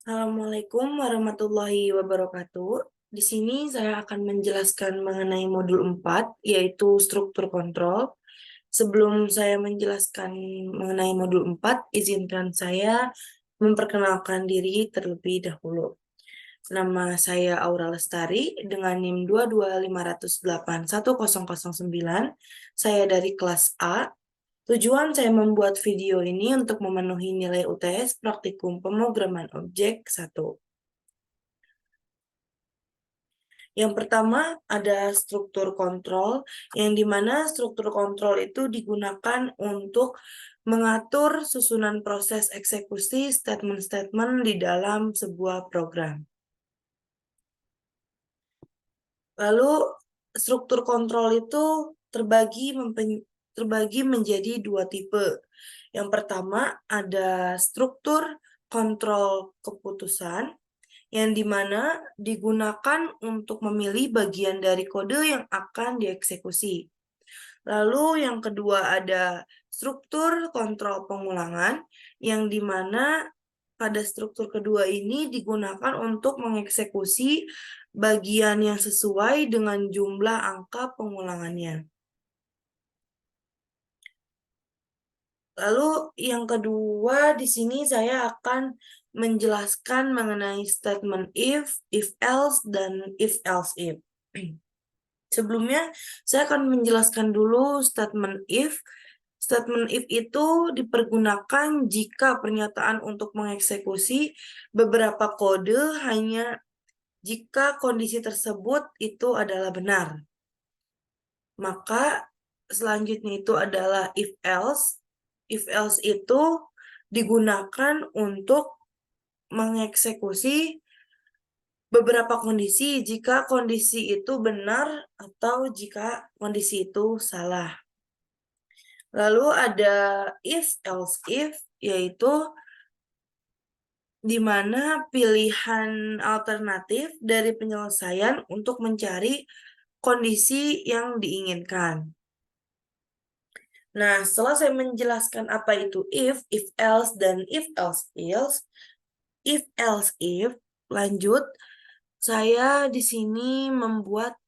Assalamualaikum warahmatullahi wabarakatuh. Di sini saya akan menjelaskan mengenai modul 4, yaitu struktur kontrol. Sebelum saya menjelaskan mengenai modul 4, izinkan saya memperkenalkan diri terlebih dahulu. Nama saya Aura Lestari dengan NIM 225081009. Saya dari kelas A. Tujuan saya membuat video ini untuk memenuhi nilai UTS Praktikum Pemrograman Objek 1. Yang pertama ada struktur kontrol, yang dimana struktur kontrol itu digunakan untuk mengatur susunan proses eksekusi statement-statement di dalam sebuah program. Lalu struktur kontrol itu terbagi menjadi dua tipe. Yang pertama ada struktur kontrol keputusan, yang dimana digunakan untuk memilih bagian dari kode yang akan dieksekusi. Lalu yang kedua ada struktur kontrol pengulangan, yang dimana pada struktur kedua ini digunakan untuk mengeksekusi bagian yang sesuai dengan jumlah angka pengulangannya. Lalu yang kedua di sini saya akan menjelaskan mengenai statement if else, dan if else if. Sebelumnya saya akan menjelaskan dulu statement if. Statement if itu dipergunakan jika pernyataan untuk mengeksekusi beberapa kode hanya jika kondisi tersebut itu adalah benar. Maka selanjutnya itu adalah if else. If else itu digunakan untuk mengeksekusi beberapa kondisi jika kondisi itu benar atau jika kondisi itu salah. Lalu ada if else if, yaitu di mana pilihan alternatif dari penyelesaian untuk mencari kondisi yang diinginkan. Nah, setelah saya menjelaskan apa itu if else, dan if else if, lanjut saya di sini membuat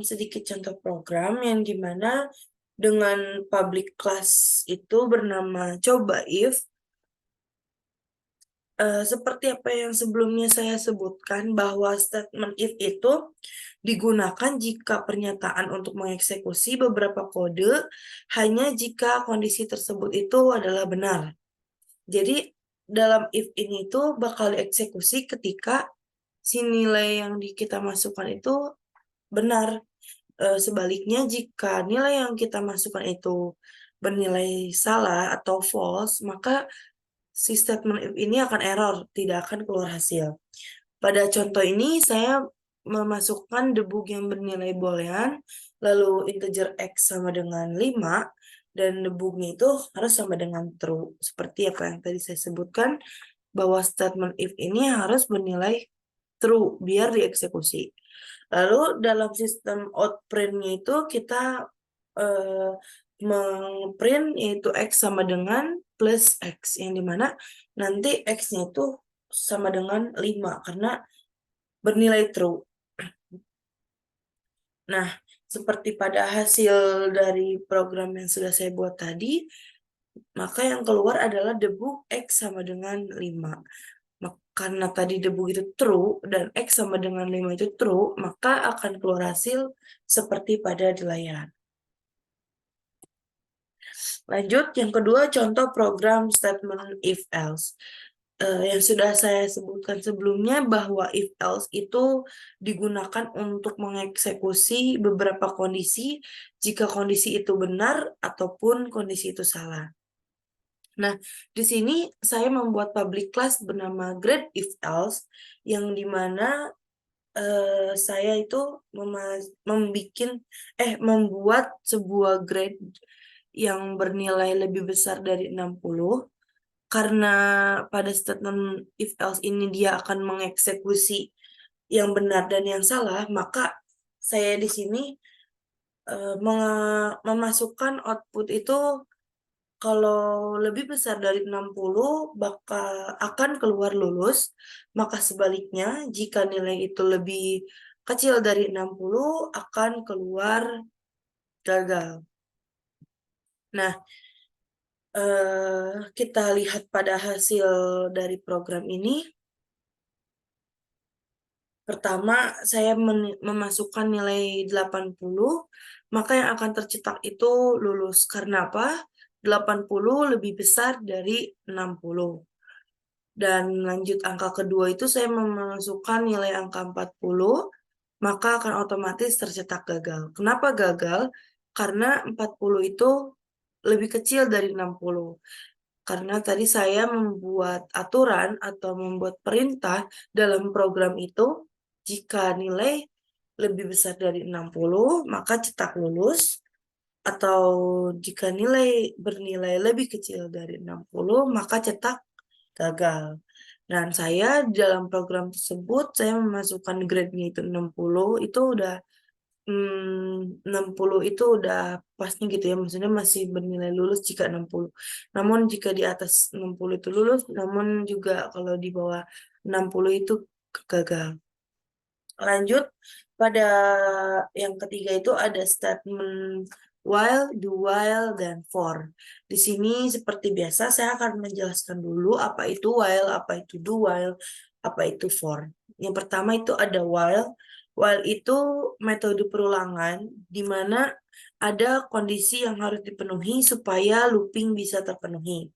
sedikit contoh program yang dimana dengan public class itu bernama coba if. Seperti apa yang sebelumnya saya sebutkan bahwa statement if itu digunakan jika pernyataan untuk mengeksekusi beberapa kode hanya jika kondisi tersebut itu adalah benar. Jadi dalam if ini itu bakal dieksekusi ketika si nilai yang kita masukkan itu benar. Sebaliknya jika nilai yang kita masukkan itu bernilai salah atau false, maka si statement if ini akan error, tidak akan keluar hasil. Pada contoh ini saya memasukkan debug yang bernilai boolean, lalu integer x sama dengan 5, dan debugnya itu harus sama dengan true. Seperti apa yang tadi saya sebutkan, bahwa statement if ini harus bernilai true biar dieksekusi. Lalu dalam sistem outprint-nya itu kita mengprint yaitu x sama dengan plus x, yang dimana nanti x-nya itu sama dengan 5 karena bernilai true. Nah, seperti pada hasil dari program yang sudah saya buat tadi, maka yang keluar adalah debug x sama dengan 5. Karena tadi debug itu true dan x sama dengan 5 itu true, maka akan keluar hasil seperti pada di layar. Lanjut, yang kedua contoh program statement if else. Yang sudah saya sebutkan sebelumnya bahwa if else itu digunakan untuk mengeksekusi beberapa kondisi jika kondisi itu benar ataupun kondisi itu salah. Nah, di sini saya membuat public class bernama grade if else, yang dimana saya itu membuat sebuah grade yang bernilai lebih besar dari 60, karena pada statement if else ini dia akan mengeksekusi yang benar dan yang salah, maka saya di sini memasukkan output itu kalau lebih besar dari 60 akan keluar lulus, maka sebaliknya jika nilai itu lebih kecil dari 60 akan keluar gagal. Nah, kita lihat pada hasil dari program ini. Pertama, saya memasukkan nilai 80, maka yang akan tercetak itu lulus. Karena apa? 80 lebih besar dari 60. Dan lanjut angka kedua itu saya memasukkan nilai angka 40, maka akan otomatis tercetak gagal. Kenapa gagal? Karena 40 itu lebih kecil dari 60. Karena tadi saya membuat aturan atau membuat perintah dalam program itu, jika nilai lebih besar dari 60, maka cetak lulus, atau jika nilai bernilai lebih kecil dari 60, maka cetak gagal. Dan saya dalam program tersebut, saya memasukkan grade-nya itu 60, itu udah 60 itu udah pasnya gitu ya, maksudnya masih bernilai lulus jika 60. Namun jika di atas 60 itu lulus, namun juga kalau di bawah 60 itu gagal. Lanjut pada yang ketiga itu ada statement while, do while, dan for. Di sini seperti biasa saya akan menjelaskan dulu apa itu while, apa itu do while, apa itu for. Yang pertama itu ada while. While itu metode perulangan di mana ada kondisi yang harus dipenuhi supaya looping bisa terpenuhi.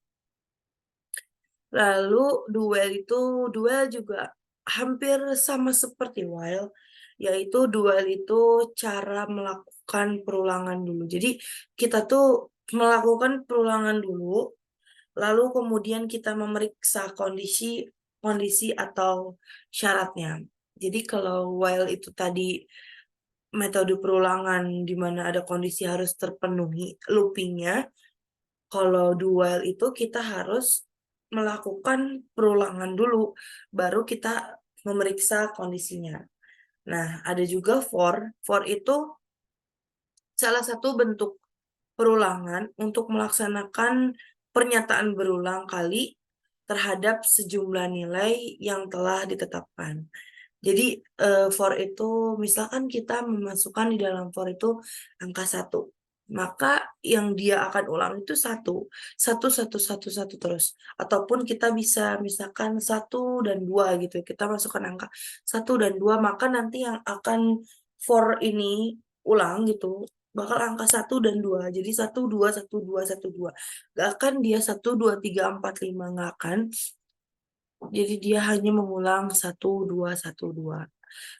Lalu duel juga hampir sama seperti while, yaitu duel itu cara melakukan perulangan dulu. Jadi kita tuh melakukan perulangan dulu, lalu kemudian kita memeriksa kondisi atau syaratnya. Jadi kalau while itu tadi metode perulangan di mana ada kondisi harus terpenuhi loopingnya, kalau dual itu kita harus melakukan perulangan dulu, baru kita memeriksa kondisinya. Nah, ada juga for. For itu salah satu bentuk perulangan untuk melaksanakan pernyataan berulang kali terhadap sejumlah nilai yang telah ditetapkan. Jadi for itu misalkan kita memasukkan di dalam for itu angka 1. Maka yang dia akan ulang itu satu terus. Ataupun kita bisa misalkan 1 dan 2 gitu. Kita masukkan angka 1 dan 2, maka nanti yang akan for ini ulang gitu bakal angka 1 dan 2. Jadi 1 2 1 2 1 2. Gak akan dia 1 2 3 4 5, gak akan. Jadi dia hanya mengulang 1 2 1 2.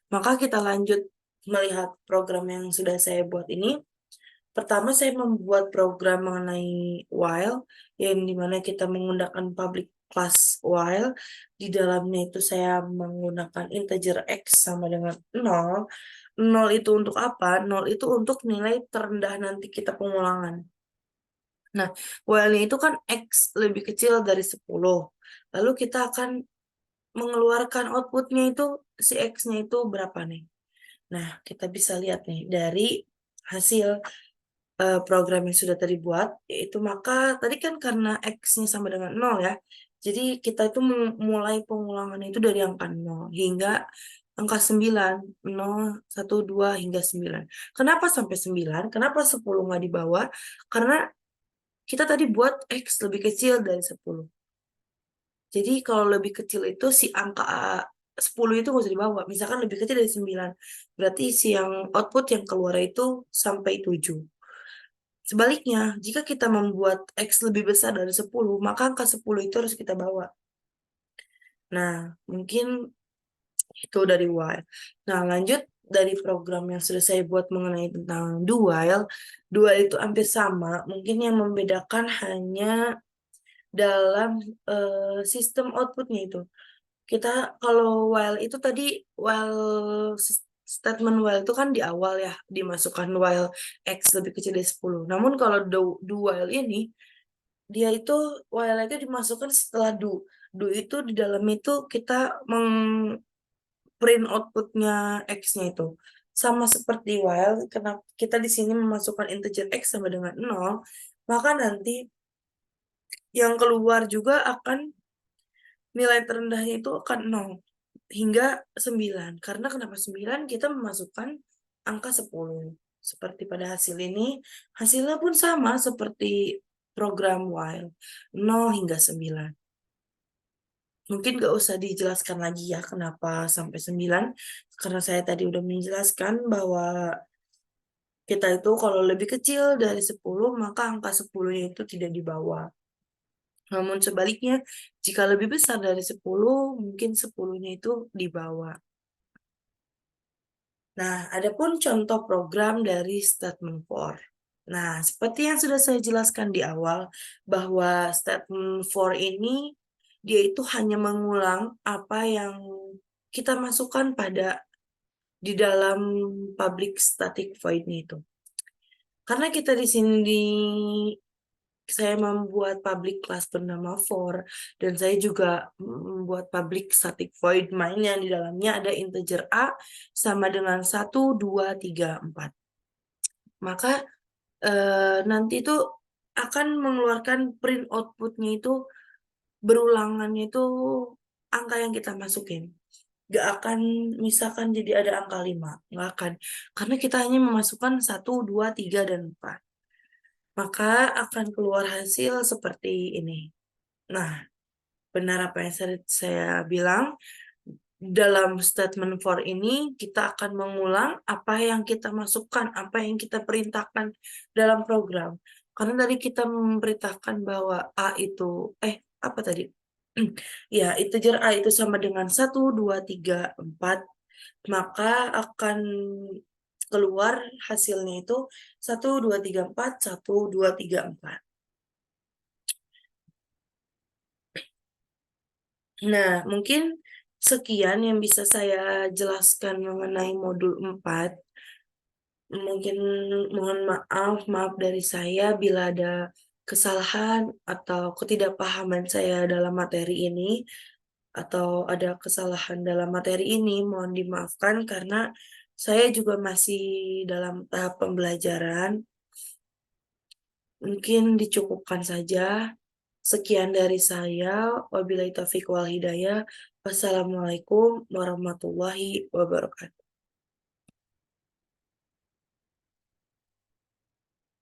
Maka kita lanjut melihat program yang sudah saya buat ini. Pertama saya membuat program mengenai while, yang dimana kita menggunakan public class while. Di dalamnya itu saya menggunakan integer x sama dengan 0. 0 itu untuk apa? 0 itu untuk nilai terendah nanti kita pengulangan. Nah, while-nya itu kan x lebih kecil dari 10. Lalu kita akan mengeluarkan outputnya itu, si X-nya itu berapa nih. Nah, kita bisa lihat nih dari hasil program yang sudah tadi buat, yaitu maka tadi kan karena X-nya sama dengan 0 ya, jadi kita itu mulai pengulangan itu dari angka 0 hingga angka 9, 0, 1, 2, hingga 9. Kenapa sampai 9? Kenapa 10 nggak dibawa? Karena kita tadi buat X lebih kecil dari 10. Jadi kalau lebih kecil itu si angka 10 itu nggak usah dibawa. Misalkan lebih kecil dari 9. Berarti si yang output yang keluar itu sampai 7. Sebaliknya, jika kita membuat X lebih besar dari 10, maka angka 10 itu harus kita bawa. Nah, mungkin itu dari while. Nah, lanjut dari program yang sudah saya buat mengenai tentang do while. Do while itu hampir sama. Mungkin yang membedakan hanya dalam sistem outputnya itu. Kita kalau while itu tadi statement while itu kan di awal ya dimasukkan while x lebih kecil dari 10. Namun kalau do while ini dia itu while itu dimasukkan setelah do. Do itu di dalam itu kita print outputnya x-nya itu. Sama seperti while, karena kita di sini memasukkan integer x sama dengan 0, maka nanti yang keluar juga akan nilai terendahnya itu akan 0 hingga 9. Karena kenapa 9? Kita memasukkan angka 10. Seperti pada hasil ini, hasilnya pun sama seperti program while, 0 hingga 9. Mungkin nggak usah dijelaskan lagi ya kenapa sampai 9, karena saya tadi udah menjelaskan bahwa kita itu kalau lebih kecil dari 10, maka angka 10-nya itu tidak dibawa. Namun sebaliknya, jika lebih besar dari 10, mungkin 10-nya itu dibawa. Nah, adapun contoh program dari statement for. Nah, seperti yang sudah saya jelaskan di awal, bahwa statement for ini, dia itu hanya mengulang apa yang kita masukkan di dalam public static void itu. Karena kita di sini saya membuat public class bernama for, dan saya juga membuat public static void main yang di dalamnya ada integer a sama dengan 1, 2, 3, 4. Maka nanti itu akan mengeluarkan print outputnya itu berulangannya itu angka yang kita masukin. Gak akan misalkan jadi ada angka 5, nggak akan. Karena kita hanya memasukkan 1, 2, 3, dan 4. Maka akan keluar hasil seperti ini. Nah, benar apa yang saya bilang, dalam statement for ini kita akan mengulang apa yang kita masukkan, apa yang kita perintahkan dalam program. Karena tadi kita memberitakan bahwa A itu, apa tadi? Ya, integer A itu sama dengan 1, 2, 3, 4, maka akan keluar hasilnya itu 1, 2, 3, 4, 1, 2, 3, 4. Nah, mungkin sekian yang bisa saya jelaskan mengenai modul 4. Mungkin mohon maaf dari saya bila ada kesalahan atau ketidakpahaman saya dalam materi ini, atau ada kesalahan dalam materi ini, mohon dimaafkan karena saya juga masih dalam tahap pembelajaran. Mungkin dicukupkan saja. Sekian dari saya. Wabillahi taufiq wal hidayah. Wassalamualaikum warahmatullahi wabarakatuh.